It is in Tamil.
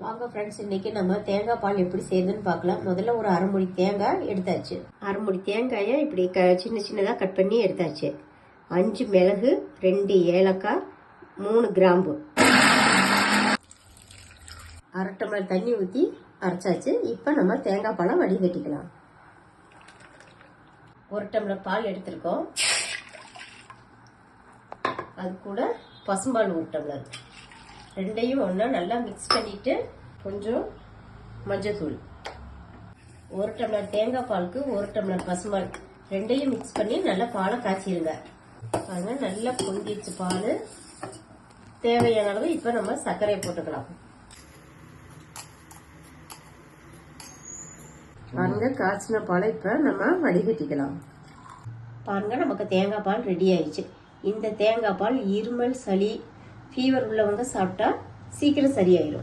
வாங்க ஃப்ரெண்ட்ஸ், இன்னைக்கு நம்ம தேங்காய் பால் எப்படி செய்யறதுன்னு பார்க்கலாம். முதல்ல ஒரு அரை மூடி தேங்காய் எடுத்தாச்சு. அரை மூடி தேங்காயை இப்படி சின்ன சின்னதாக கட் பண்ணி எடுத்தாச்சு. 5 மிளகு, 2 ஏலக்காய், 3 கிராம்பு, 1/2 டம்ளர் தண்ணி ஊற்றி அரைச்சாச்சு. இப்போ நம்ம தேங்காய் பாலை வடிகட்டிக்கலாம். 1 டம்ளர் பால் எடுத்திருக்கோம். அது கூட பசும்பால் 1 டம்ளர், ரெண்டையும் ஒன்றா நல்லா மிக்ஸ் பண்ணிட்டு கொஞ்சம் மஞ்சத்தூள், 1 டம்ளர் தேங்காய் பாலுக்கு 1 டம்ளர் பசும்பால், ரெண்டையும் மிக்ஸ் பண்ணி நல்லா பாலை காய்ச்சிருங்க. பாருங்க, நல்லா பொங்கிடுச்சு பால். தேவையான அளவு இப்போ நம்ம சர்க்கரையை போட்டுக்கலாம். பாருங்க, காய்ச்சின பாலை இப்போ நம்ம வடிகட்டிக்கலாம். பாருங்க, நமக்கு தேங்காய் பால் ரெடி ஆயிடுச்சு. இந்த தேங்காய் பால் இருமல், சளி, ஃபீவர் உள்ளவங்க சாப்பிட்டா சீக்கிரம் சரியாயிடும்.